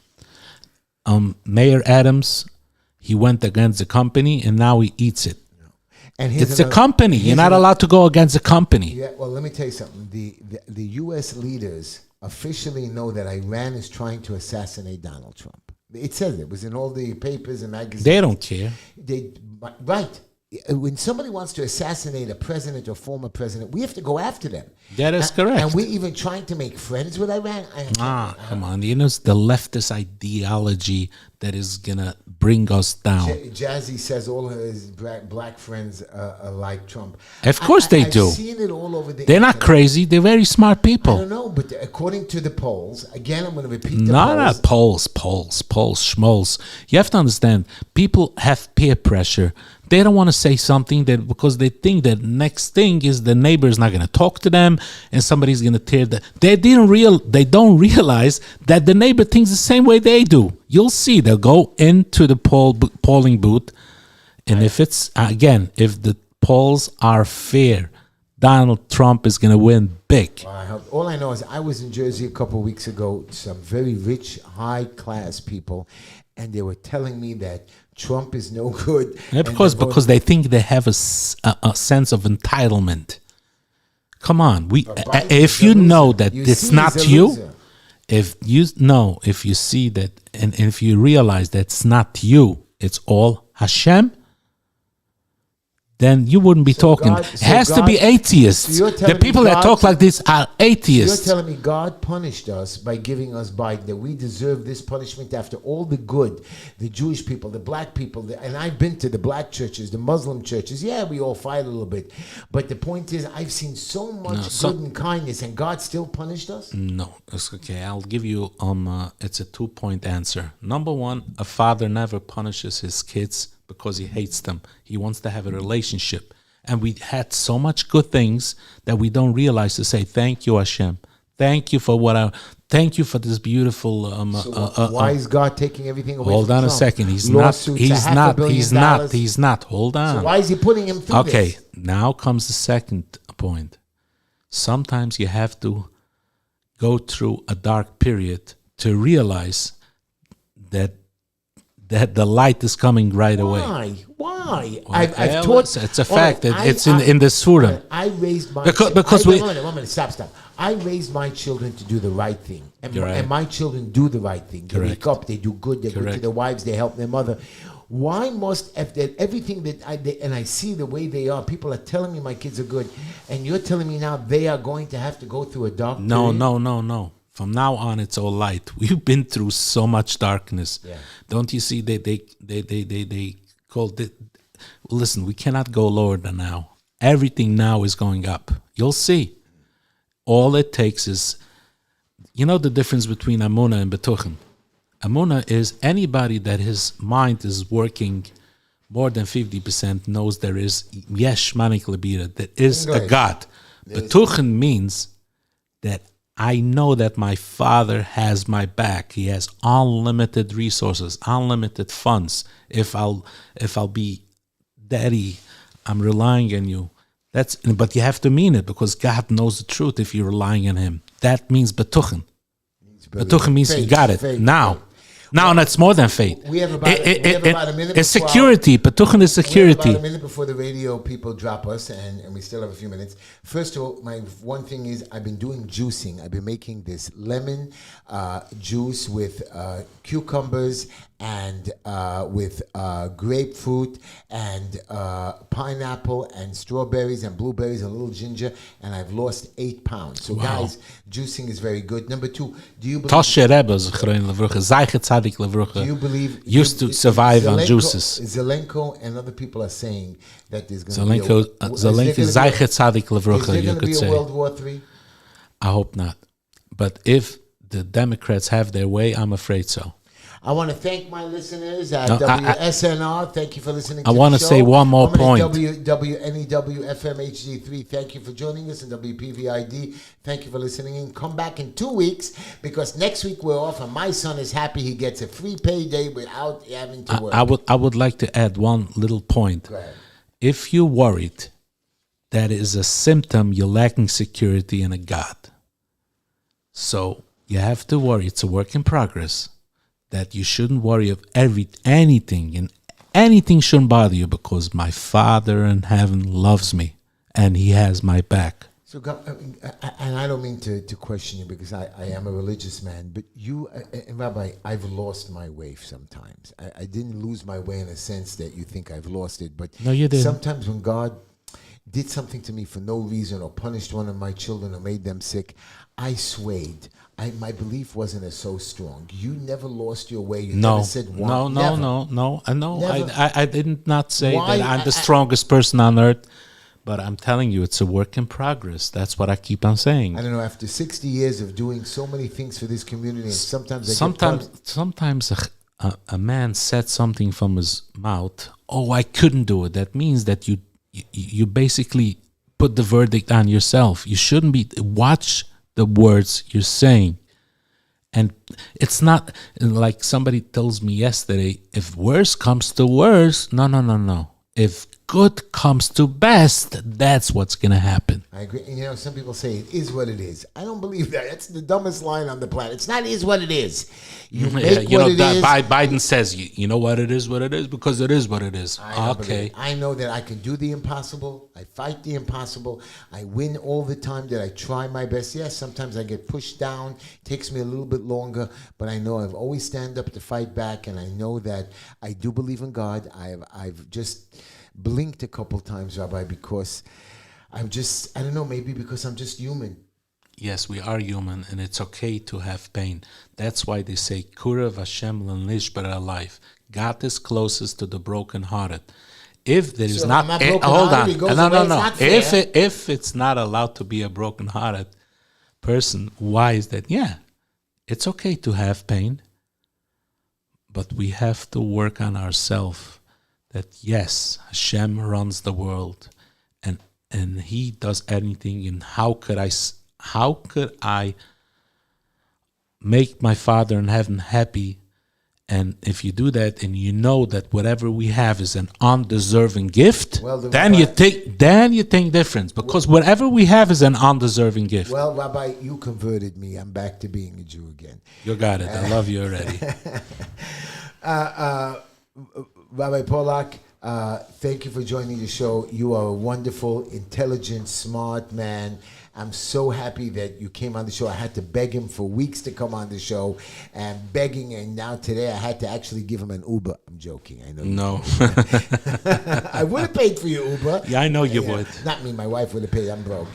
Mayor Adams, he went against the company, and now he eats it. And it's the company. You're not allowed to go against the company. Yeah, well, let me tell you something. The U.S. leaders officially know that Iran is trying to assassinate Donald Trump. It says it was in all the papers and magazines. They don't care. Right. When somebody wants to assassinate a president or former president, we have to go after them. That is correct. And we're even trying to make friends with Iran. Come on. You know, it's the leftist ideology that is going to bring us down. Jazzy says all his black friends are like Trump. Of course they do. I've seen it all over the They're not crazy. They're very smart people. I don't know, but according to the polls, again, I'm going to repeat the polls. Polls, schmoles. You have to understand, people have peer pressure. They don't want to say something that because they think that next thing is the neighbor is not going to talk to them and somebody's going to tear the. They don't realize that the neighbor thinks the same way they do. You'll see. They'll go into the polling booth, and if it's if the polls are fair, Donald Trump is going to win big. All I know is I was in Jersey a couple of weeks ago. Some very rich, high class people, and they were telling me that Trump is no good. Yeah, because they think they have a sense of entitlement. Come on, if you know that it's not you, if you see that, and if you realize that it's not you, it's all Hashem, then you wouldn't be talking. It has to be atheists. The people that talk like this are atheists. You're telling me God punished us by giving us Biden, that we deserve this punishment after all the good, the Jewish people, the black people, and I've been to the black churches, the Muslim churches. Yeah, we all fight a little bit. But the point is, I've seen so much good and kindness, and God still punished us? No, it's okay. I'll give you, it's a 2-point answer. Number one, a father never punishes his kids because he hates them. He wants to have a relationship. And we had so much good things that we don't realize to say, thank you, Hashem. Thank you for thank you for this beautiful. Why is God taking everything away? Hold from on Trump? a second. He's not. Hold on. So why is he putting him through this? Okay, now comes the second point. Sometimes you have to go through a dark period to realize that the light is coming right away. Why? Well, I've taught. It's a fact that it's in the surah. I raised my because one minute. Stop. I raised my children to do the right thing, and my children do the right thing. They wake up, they do good, they go to their wives, they help their mother. Why must everything that I see the way they are? People are telling me my kids are good, and you're telling me now they are going to have to go through a dark period? No. From now on, it's all light. We've been through so much darkness. Yeah. Don't you see? They called it. Listen, we cannot go lower than now. Everything now is going up. You'll see. All it takes is, you know, the difference between Amunah and Betuchen. Amunah is anybody that his mind is working more than 50% knows there is yesh manik lebira, there is a God. Betuchen means that I know that my Father has my back. He has unlimited resources, unlimited funds. If I'll be Daddy, I'm relying on you. But you have to mean it because God knows the truth if you're relying on Him. That means betuchen. Betuchen means faith, you got it. Faith, now, that's more than faith. We have about a minute. It's security. Betuchen is security. We have about a minute before the radio people drop us, and we still have a few minutes. First of all, my one thing is I've been doing juicing. I've been making this lemon juice with cucumbers and with grapefruit and pineapple and strawberries and blueberries and a little ginger, and I've lost 8 pounds. So guys, juicing is very good. Number two, do you believe... Tzadik Levrucha, Do you believe used to survive on Zelenko, juices. Zelenko and other people are saying that there's going Zelenko, to be Zelenko, Zeichet Tzadik is Levrucha, there you going to could be a say. World War III? I hope not. But if the Democrats have their way, I'm afraid so. I want to thank my listeners at No, WSNR. Thank you for listening I to wanna the show. say one more point. WNEW FM HD3, thank you for joining us. And WPVID, thank you for listening in. Come back in 2 weeks because next week we're off and my son is happy he gets a free payday without having to work. I would like to add one little point. Go ahead. If you're worried, that is a symptom you're lacking security in a God. So you have to worry. It's a work in progress. That you shouldn't worry of anything, and anything shouldn't bother you because my Father in heaven loves me and He has my back. So, and I don't mean to question you because I am a religious man, but you, and Rabbi, I've lost my way sometimes. I didn't lose my way in a sense that you think I've lost it, but No, you didn't. Sometimes when God did something to me for no reason or punished one of my children or made them sick, I swayed. My belief wasn't as so strong. You never lost your way. You never said one. No. I know. Never. I did not say Why? that I'm the strongest person on earth, but I'm telling you, it's a work in progress. That's what I keep on saying. I don't know. After 60 years of doing so many things for this community, and sometimes a man said something from his mouth. Oh, I couldn't do it. That means that you basically put the verdict on yourself. You shouldn't be. Watch the words you're saying. And it's not like somebody tells me yesterday, if worse comes to worse, no. If good comes to best, that's what's going to happen. I agree. You know, some people say it is what it is. I don't believe that. That's the dumbest line on the planet. It's not is what it is. You make what it is. Biden says, you know what it is because it is what it is. Okay. I know that I can do the impossible. I fight the impossible. I win all the time that I try my best. Yes, sometimes I get pushed down. It takes me a little bit longer, but I know I've always stand up to fight back, and I know that I do believe in God. I've just blinked a couple times, Rabbi, because I don't know, maybe because I'm just human. Yes, we are human, and it's okay to have pain. That's why they say, Kurev Hashem l'nishbar life. God is closest to the brokenhearted. If there is So not, I'm not hold on, brokenhearted, he goes away, it's no. not fair. If it's not allowed to be a brokenhearted person, why is that? Yeah, it's okay to have pain, but we have to work on ourselves. That yes, Hashem runs the world, and He does anything. And how could I make my Father in heaven happy? And if you do that, and you know that whatever we have is an undeserving gift, then you think difference, because whatever we have is an undeserving gift. Well, Rabbi, you converted me. I'm back to being a Jew again. You got it. I love you already. Rabbi Polak, thank you for joining the show. You are a wonderful, intelligent, smart man. I'm so happy that you came on the show. I had to beg him for weeks to come on the show, and now today I had to actually give him an Uber. I'm joking. I know. No. I would have paid for your Uber. Yeah, I know you would. Not me. My wife would have paid. I'm broke.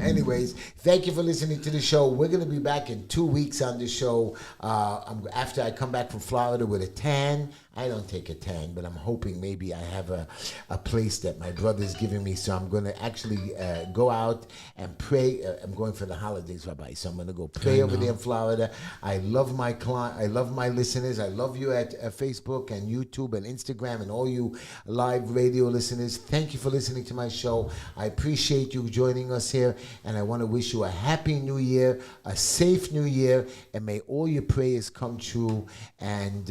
Anyways, thank you for listening to the show. We're going to be back in 2 weeks on the show. After I come back from Florida with a tan. I don't take a tan, but I'm hoping maybe I have a place that my brother's giving me. So I'm going to actually go out and pray. I'm going for the holidays, Rabbi. So I'm going to go pray over there in Florida. I love my client. I love my listeners. I love you at Facebook and YouTube and Instagram and all you live radio listeners. Thank you for listening to my show. I appreciate you joining us here. And I want to wish you a happy new year, a safe new year, and may all your prayers come true. And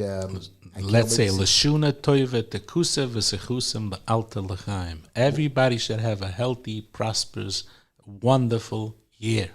let's say Lashuna Toivet Tekusa V'Sechusam Ba'alta L'chaim. Everybody should have a healthy, prosperous, wonderful year.